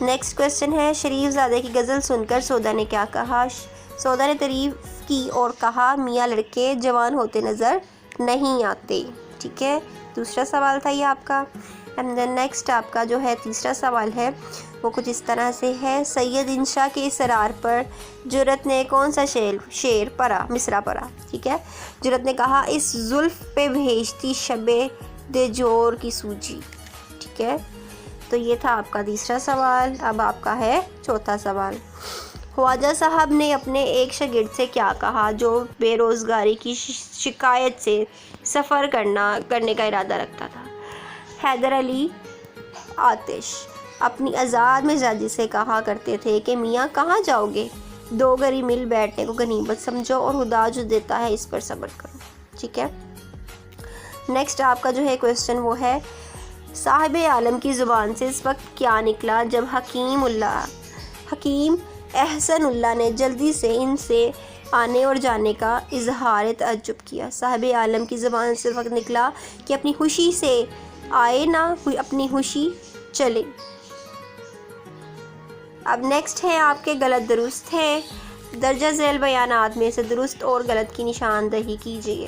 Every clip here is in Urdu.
نیکسٹ کویسچن ہے شریف زادے کی غزل سن کر سودا نے کیا کہا؟ سودا نے تعریف کی اور کہا میاں لڑکے جوان ہوتے نظر نہیں آتے. ٹھیک ہے، دوسرا سوال تھا یہ آپ کا. اینڈ دین نیکسٹ آپ کا جو ہے تیسرا سوال ہے وہ کچھ اس طرح سے ہے. سید انشا کے اصرار پر جرت نے کون سا شعر پڑھا، مصرع پڑھا؟ ٹھیک ہے، جرت نے کہا اس زلف پہ بھیجتی شب دے جور کی سوجی. ٹھیک ہے، تو یہ تھا آپ کا تیسرا سوال. اب آپ کا ہے چوتھا سوال. خواجہ صاحب نے اپنے ایک شاگرد سے کیا کہا جو بے روزگاری کی شکایت سے سفر کرنے کا ارادہ رکھتا تھا؟ حیدر علی آتش اپنی آزاد مزاجی سے کہا کرتے تھے کہ میاں کہاں جاؤ گے، دو گھری مل بیٹھنے کو غنیمت سمجھو اور خدا جو دیتا ہے اس پر صبر کرو. ٹھیک ہے، نیکسٹ آپ کا جو ہے کویسچن وہ ہے صاحب عالم کی زبان سے اس وقت کیا نکلا جب حکیم احسن اللہ نے جلدی سے ان سے آنے اور جانے کا اظہار تعجب کیا؟ صاحب عالم کی زبان سے اس وقت نکلا کہ اپنی خوشی سے آئے نہ اپنی خوشی چلے. اب نیکسٹ ہے آپ کے غلط درست ہے. درجہ ذیل بیانات میں سے درست اور غلط کی نشاندہی کیجیے.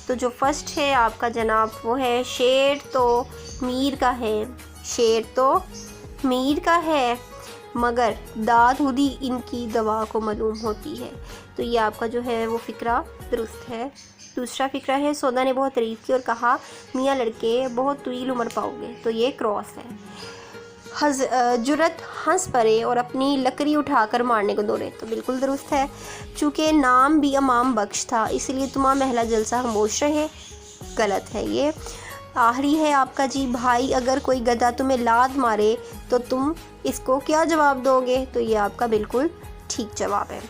تو جو فرسٹ ہے آپ کا جناب وہ ہے شعر تو میر کا ہے مگر داد خودی ان کی دوا کو معلوم ہوتی ہے. تو یہ آپ کا جو ہے وہ فقرہ درست ہے. دوسرا فقرہ ہے سودا نے بہت تعریف کی اور کہا میاں لڑکے بہت طویل عمر پاؤ گے. تو یہ کراس ہے. جرت ہنس پڑے اور اپنی لکڑی اٹھا کر مارنے کو دوڑے. تو بالکل درست ہے. چونکہ نام بھی امام بخش تھا اس لیے تمام محلہ جلسہ خاموش رہے. غلط ہے یہ. آخری ہے آپ کا جی بھائی اگر کوئی گدھا تمہیں لات مارے تو تم اس کو کیا جواب دو گے؟ تو یہ آپ کا بالکل ٹھیک جواب ہے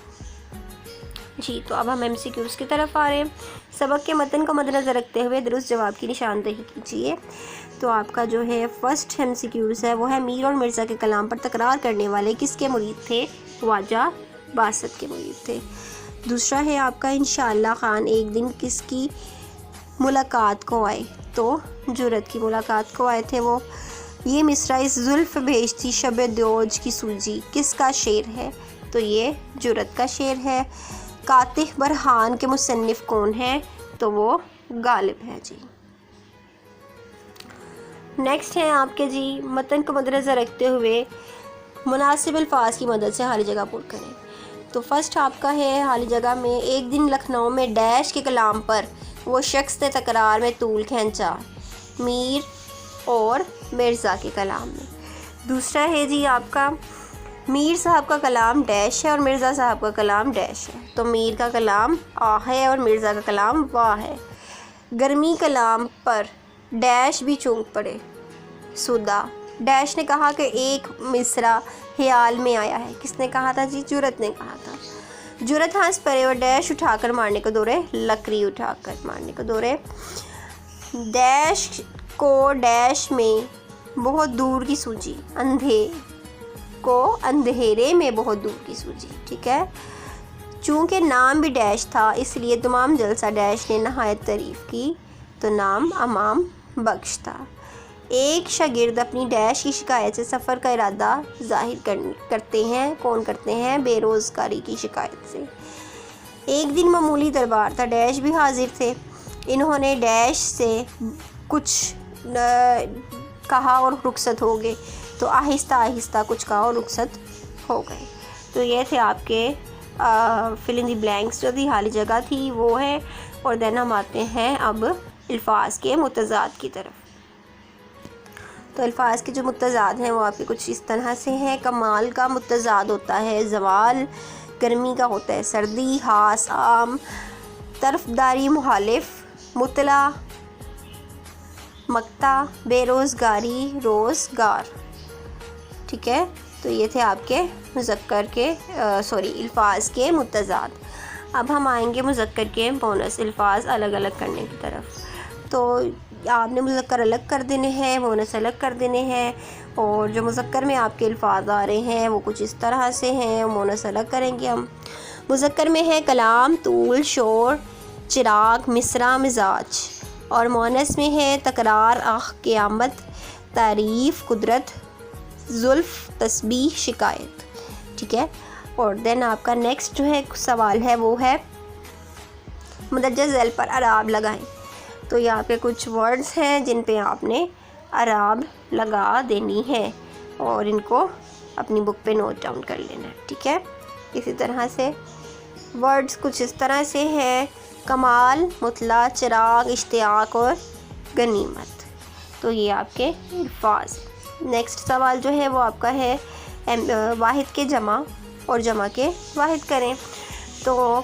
جی. تو اب ہم MCQs کی طرف آ رہے ہیں. سبق کے متن کو مد نظر رکھتے ہوئے درست جواب کی نشاندہی کیجیے. تو آپ کا جو ہے فرسٹ MCQs ہے وہ ہے میر اور مرزا کے کلام پر تکرار کرنے والے کس کے مرید تھے؟ خواجہ باسط کے مرید تھے. دوسرا ہے آپ کا انشاءاللہ خان ایک دن کس کی ملاقات کو آئے؟ تو جرت کی ملاقات کو آئے تھے وہ. یہ مصرع اس زلف بھیجتی شب دوج کی سوجی کس کا شعر ہے؟ تو یہ جرت کا شعر ہے. قاطع برہان کے مصنف کون ہیں؟ تو وہ غالب ہے جی. نیکسٹ ہے آپ کے جی متن کو مد نظر رکھتے ہوئے مناسب الفاظ کی مدد سے خالی جگہ پر کریں. تو فرسٹ آپ کا ہے خالی جگہ میں ایک دن لکھنؤ میں ڈیش کے کلام پر وہ شخص نے تکرار میں طول کھینچا، میر اور مرزا کے کلام میں. دوسرا ہے جی آپ کا میر صاحب کا کلام ڈیش ہے اور مرزا صاحب کا کلام ڈیش ہے. تو میر کا کلام آ ہے اور مرزا کا کلام واہ ہے. گرمی کلام پر ڈیش بھی چونک پڑے. سودا ڈیش نے کہا کہ ایک مصرع خیال میں آیا ہے. کس نے کہا تھا جی؟ جرت نے کہا تھا. جرت ہنس پڑے اور ڈیش اٹھا کر مارنے کو دوڑے. لکڑی اٹھا کر مارنے کو دوڑے. ڈیش کو ڈیش میں بہت دور کی سوجی، اندھیرے میں بہت دور کی سوجی. ٹھیک ہے، چونکہ نام بھی ڈیش تھا اس لیے تمام جلسہ ڈیش نے نہایت تعریف کی. تو نام امام بخش تھا. ایک شاگرد اپنی ڈیش کی شکایت سے سفر کا ارادہ ظاہر کرتے ہیں. کون کرتے ہیں؟ بے روزگاری کی شکایت سے. ایک دن معمولی دربار تھا، ڈیش بھی حاضر تھے. انہوں نے ڈیش سے کچھ کہا اور رخصت ہو گئے. تو آہستہ آہستہ کچھ کہا اور رخصت ہو گئے. تو یہ تھے آپ کے فل ان دی بلینکس جو تھی خالی جگہ تھی وہ ہے. اور دین ہم آتے ہیں اب الفاظ کے متضاد کی طرف. تو الفاظ کے جو متضاد ہیں وہ آپ کے کچھ اس طرح سے ہیں. کمال کا متضاد ہوتا ہے زوال، گرمی کا ہوتا ہے سردی، خاص عام، طرفداری مخالف، مطلع مقطع، بے روزگاری روزگار. ٹھیک ہے، تو یہ تھے آپ کے الفاظ کے متضاد. اب ہم آئیں گے مذکر کے بونس الفاظ الگ الگ کرنے کی طرف. تو آپ نے مذکر الگ کر دینے ہیں، بونس الگ کر دینے ہیں. اور جو مذکر میں آپ کے الفاظ آ رہے ہیں وہ کچھ اس طرح سے ہیں، بونس الگ کریں گے ہم. مذکر میں ہے کلام، طول، شور، چراغ، مصرع، مزاج. اور مونس میں ہے تکرار، قیامت، تعریف، قدرت، زلف تسبیح شکایت. ٹھیک ہے. اور دین آپ کا نیکسٹ جو ہے سوال ہے وہ ہے مندرجہ ذیل پر اعراب لگائیں. تو یہ آپ کے کچھ ورڈز ہیں جن پہ آپ نے اعراب لگا دینی ہے اور ان کو اپنی بک پہ نوٹ ڈاؤن کر لینا ہے. ٹھیک ہے. اسی طرح سے ورڈز کچھ اس طرح سے ہے: کمال، مطلع، چراغ، اشتیاق اور غنیمت. تو یہ آپ کے الفاظ. نیکسٹ سوال جو ہے وہ آپ کا ہے واحد کے جمع اور جمع کے واحد کریں. تو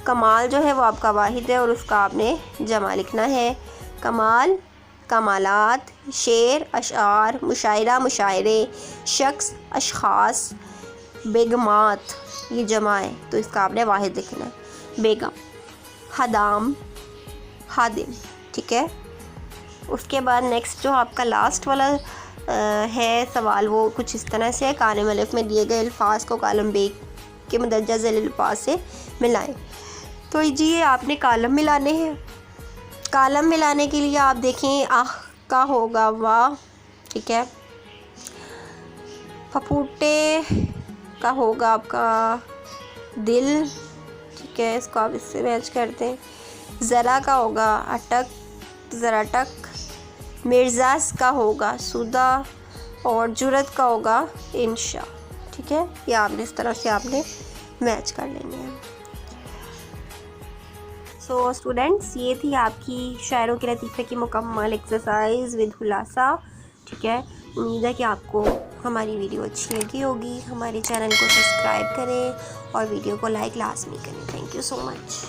کمال جو ہے وہ آپ کا واحد ہے اور اس کا آپ نے جمع لکھنا ہے. کمال، کمالات. شعر، اشعار. مشاعرہ، مشاعرے. شخص، اشخاص. بیگمات یہ جمع ہے تو اس کا آپ نے واحد لکھنا ہے. بیگم. خدام، خادم. ٹھیک ہے. اس کے بعد نیکسٹ جو آپ کا لاسٹ والا ہے سوال وہ کچھ اس طرح سے ہے: کالم الف میں دیے گئے الفاظ کو کالم بے کے مندرجہ ذیل الفاظ سے ملائیں. تو جی آپ نے کالم ملانے ہیں. کالم ملانے کے لیے آپ دیکھیں آہ کا ہوگا واہ. ٹھیک ہے. پھپھوٹے کا ہوگا آپ کا دل. ٹھیک ہے. اس کو آپ اس سے میچ کرتے ہیں. ذرا کا ہوگا اٹک، ذرا ٹک. مرزاس کا ہوگا سودا اور جرت کا ہوگا انشاء. ٹھیک ہے. یہ آپ نے اس طرح سے آپ نے میچ کر لیں گے. سو اسٹوڈنٹس یہ تھی آپ کی شاعروں کے لطیفے کی مکمل ایکسرسائز ود خلاصہ. ٹھیک ہے. امید ہے کہ آپ کو ہماری ویڈیو اچھی لگی ہوگی. ہمارے چینل کو سبسکرائب کریں اور ویڈیو کو لائک لازمی کریں. Thank you so much.